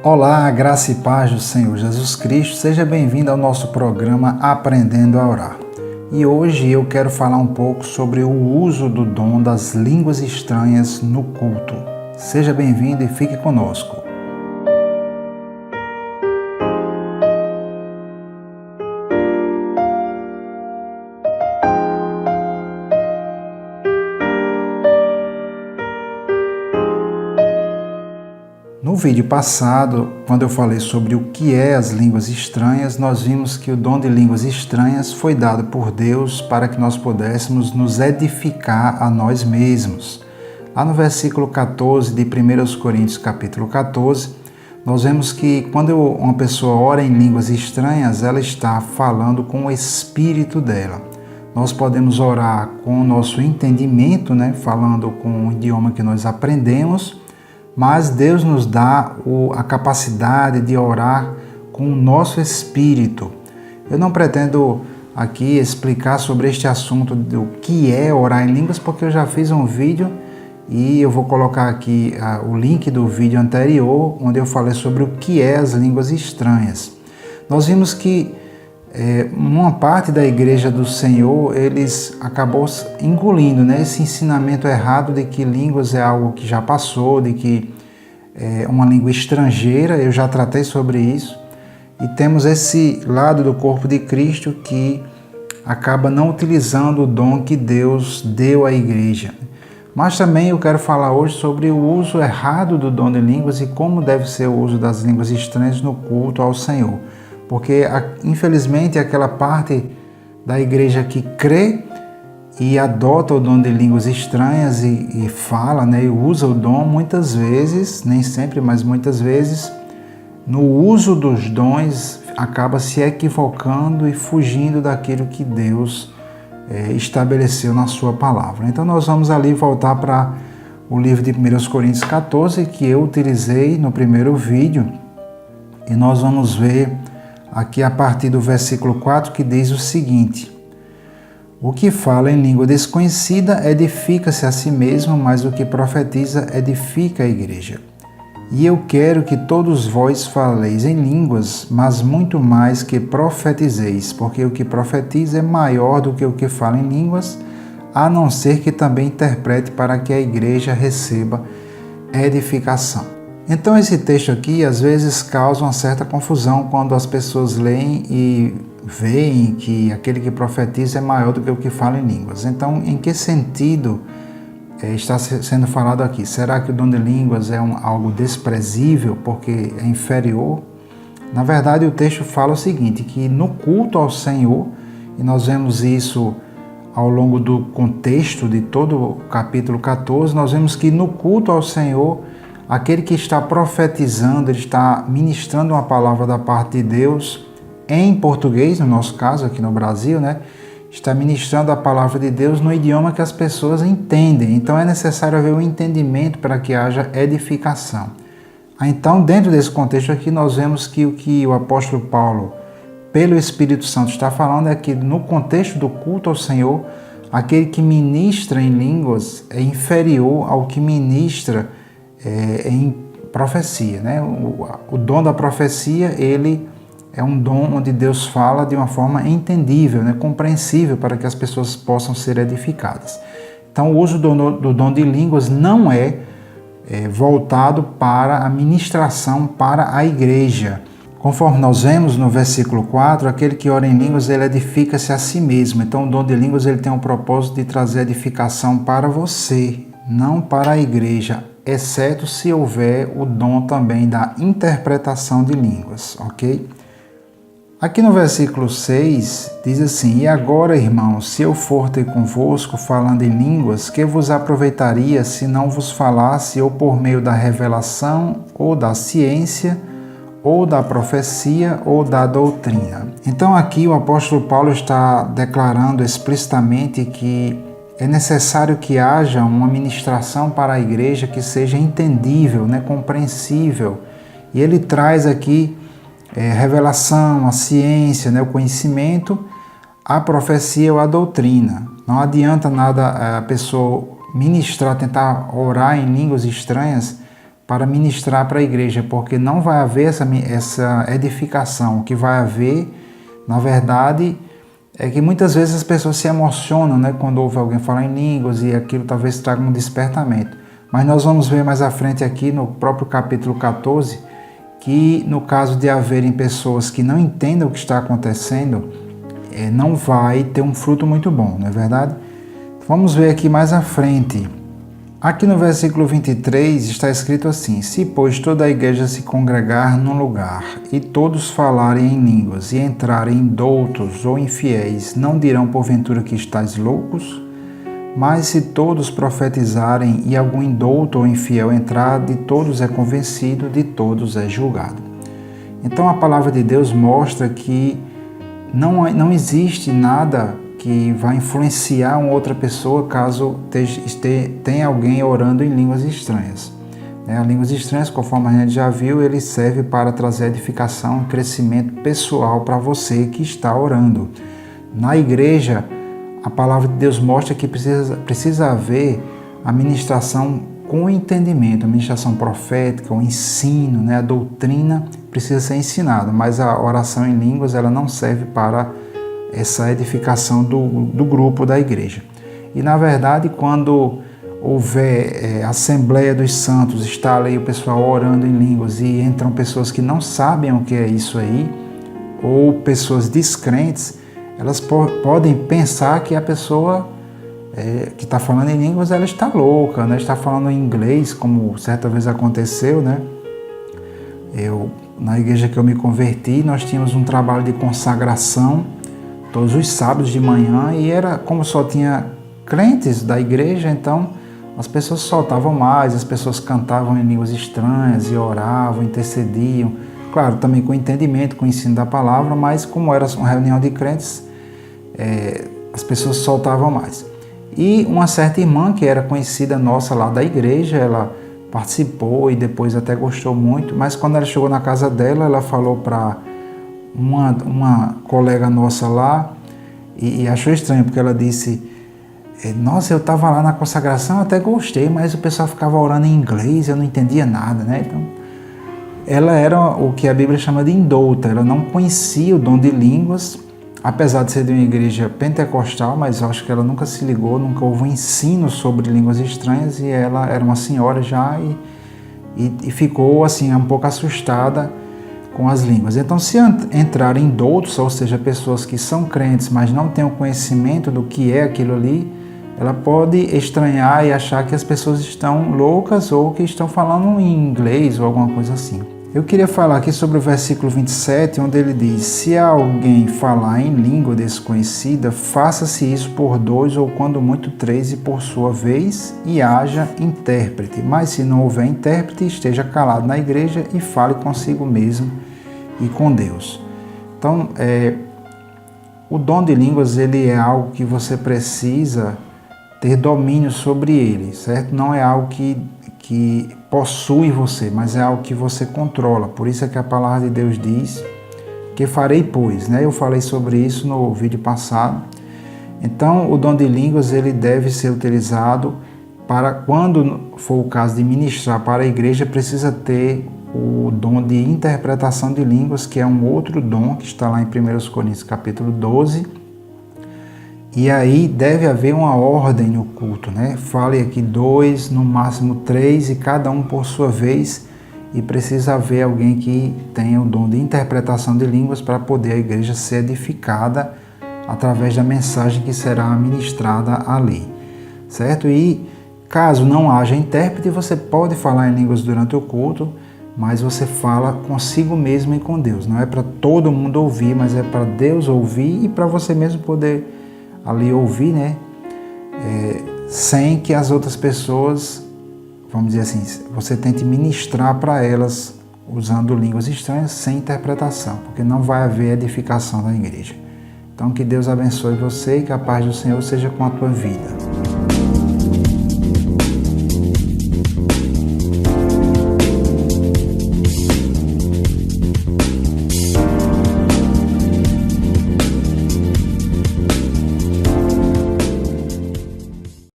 Olá, graça e paz do Senhor Jesus Cristo, seja bem-vindo ao nosso programa Aprendendo a Orar. E hoje eu quero falar um pouco sobre o uso do dom das línguas estranhas no culto. Seja bem-vindo e fique conosco. No vídeo passado, quando eu falei sobre o que é as línguas estranhas, nós vimos que o dom de línguas estranhas foi dado por Deus para que nós pudéssemos nos edificar a nós mesmos. Lá no versículo 14 de 1 Coríntios capítulo 14, nós vemos que quando uma pessoa ora em línguas estranhas, ela está falando com o espírito dela. Nós podemos orar com o nosso entendimento, falando com o idioma que nós aprendemos, mas Deus nos dá a capacidade de orar com o nosso espírito. Eu não pretendo aqui explicar sobre este assunto do que é orar em línguas, porque eu já fiz um vídeo e eu vou colocar aqui o link do vídeo anterior, onde eu falei sobre o que é as línguas estranhas. Nós vimos que uma parte da igreja do Senhor, eles acabou engolindo esse ensinamento errado de que línguas é algo que já passou, de que é uma língua estrangeira. Eu já tratei sobre isso. E temos esse lado do corpo de Cristo que acaba não utilizando o dom que Deus deu à igreja. Mas também eu quero falar hoje sobre o uso errado do dom de línguas e como deve ser o uso das línguas estranhas no culto ao Senhor. Porque, infelizmente, aquela parte da igreja que crê e adota o dom de línguas estranhas e fala, e usa o dom, muitas vezes, nem sempre, mas muitas vezes, no uso dos dons, acaba se equivocando e fugindo daquilo que Deus estabeleceu na sua palavra. Então, nós vamos ali voltar para o livro de 1 Coríntios 14, que eu utilizei no primeiro vídeo, e nós vamos ver aqui a partir do versículo 4, que diz o seguinte: o que fala em língua desconhecida edifica-se a si mesmo, mas o que profetiza edifica a igreja. E eu quero que todos vós faleis em línguas, mas muito mais que profetizeis, porque o que profetiza é maior do que o que fala em línguas, a não ser que também interprete, para que a igreja receba edificação. Então esse texto aqui às vezes causa uma certa confusão quando as pessoas leem e veem que aquele que profetiza é maior do que o que fala em línguas. Então, em que sentido está sendo falado aqui? Será que o dom de línguas é algo desprezível porque é inferior? Na verdade, o texto fala o seguinte, que no culto ao Senhor, e nós vemos isso ao longo do contexto de todo o capítulo 14, nós vemos que no culto ao Senhor, aquele que está profetizando, ele está ministrando uma palavra da parte de Deus, em português, no nosso caso, aqui no Brasil, está ministrando a palavra de Deus no idioma que as pessoas entendem. Então é necessário haver um entendimento para que haja edificação. Então, dentro desse contexto aqui, nós vemos que o que o apóstolo Paulo, pelo Espírito Santo, está falando é que no contexto do culto ao Senhor, aquele que ministra em línguas é inferior ao que ministra em profecia. O dom da profecia, ele é um dom onde Deus fala de uma forma entendível, compreensível, para que as pessoas possam ser edificadas. Então, o uso do dom de línguas não é voltado para a ministração para a igreja. Conforme nós vemos no versículo 4, aquele que ora em línguas, ele edifica-se a si mesmo. Então, o dom de línguas ele tem o propósito de trazer edificação para você, não para a igreja, exceto se houver o dom também da interpretação de línguas, ok? Aqui no versículo 6, diz assim: e agora, irmãos, se eu for ter convosco falando em línguas, que vos aproveitaria se não vos falasse ou por meio da revelação, ou da ciência, ou da profecia, ou da doutrina? Então aqui o apóstolo Paulo está declarando explicitamente que é necessário que haja uma ministração para a igreja que seja entendível, compreensível. E ele traz aqui revelação, a ciência, o conhecimento, a profecia ou a doutrina. Não adianta nada a pessoa ministrar, tentar orar em línguas estranhas, para ministrar para a igreja, porque não vai haver essa edificação. O que vai haver, na verdade, é que muitas vezes as pessoas se emocionam, né, quando ouvem alguém falar em línguas, e aquilo talvez traga um despertamento. Mas nós vamos ver mais à frente aqui no próprio capítulo 14, que no caso de haverem pessoas que não entendam o que está acontecendo, não vai ter um fruto muito bom, não é verdade? Vamos ver aqui mais à frente. Aqui no versículo 23 está escrito assim: se, pois, toda a igreja se congregar num lugar, e todos falarem em línguas, e entrarem indoutos ou infiéis, não dirão porventura que estáis loucos? Mas se todos profetizarem, e algum indouto ou infiel entrar, de todos é convencido, de todos é julgado. Então a palavra de Deus mostra que não existe nada que vai influenciar uma outra pessoa caso tenha alguém orando em línguas estranhas. As línguas estranhas, conforme a gente já viu, ele serve para trazer edificação e crescimento pessoal para você que está orando. Na igreja, a palavra de Deus mostra que precisa haver a ministração com entendimento, a ministração profética, o ensino, a doutrina precisa ser ensinada, mas a oração em línguas ela não serve para essa edificação do grupo da igreja. E na verdade, quando houver Assembleia dos Santos, está ali o pessoal orando em línguas e entram pessoas que não sabem o que é isso aí, ou pessoas descrentes, elas podem pensar que a pessoa que está falando em línguas ela está louca, está falando em inglês, como certa vez aconteceu, na igreja que eu me converti, nós tínhamos um trabalho de consagração todos os sábados de manhã, e era como só tinha crentes da igreja, então as pessoas soltavam mais, as pessoas cantavam em línguas estranhas e oravam, intercediam, claro, também com entendimento, com o ensino da palavra, mas como era uma reunião de crentes, as pessoas soltavam mais. E uma certa irmã que era conhecida nossa lá da igreja, ela participou e depois até gostou muito, mas quando ela chegou na casa dela, ela falou para uma colega nossa lá e achou estranho, porque ela disse: nossa, eu estava lá na consagração, até gostei, mas o pessoal ficava orando em inglês, eu não entendia nada, Então, ela era o que a Bíblia chama de indouta, ela não conhecia o dom de línguas, apesar de ser de uma igreja pentecostal, mas eu acho que ela nunca se ligou, nunca houve um ensino sobre línguas estranhas, e ela era uma senhora já e ficou assim um pouco assustada com as línguas. Então, se entrarem indoutos, ou seja, pessoas que são crentes, mas não têm o conhecimento do que é aquilo ali, ela pode estranhar e achar que as pessoas estão loucas ou que estão falando em inglês ou alguma coisa assim. Eu queria falar aqui sobre o versículo 27, onde ele diz: se alguém falar em língua desconhecida, faça-se isso por 2 ou quando muito 3, e por sua vez, e haja intérprete. Mas se não houver intérprete, esteja calado na igreja e fale consigo mesmo e com Deus. Então, o dom de línguas ele é algo que você precisa ter domínio sobre ele, certo? Não é algo que possui você, mas é algo que você controla. Por isso é que a palavra de Deus diz: que farei, pois, Eu falei sobre isso no vídeo passado. Então, o dom de línguas ele deve ser utilizado para, quando for o caso de ministrar para a igreja, precisa ter o dom de interpretação de línguas, que é um outro dom que está lá em 1 Coríntios capítulo 12. E aí deve haver uma ordem no culto, Fale aqui 2, no máximo 3, e cada um por sua vez, e precisa haver alguém que tenha o dom de interpretação de línguas para poder a igreja ser edificada através da mensagem que será ministrada ali, certo? E caso não haja intérprete, você pode falar em línguas durante o culto, mas você fala consigo mesmo e com Deus. Não é para todo mundo ouvir, mas é para Deus ouvir e para você mesmo poder ali ouvir, sem que as outras pessoas, vamos dizer assim, você tente ministrar para elas usando línguas estranhas sem interpretação, porque não vai haver edificação na igreja. Então, que Deus abençoe você e que a paz do Senhor seja com a tua vida.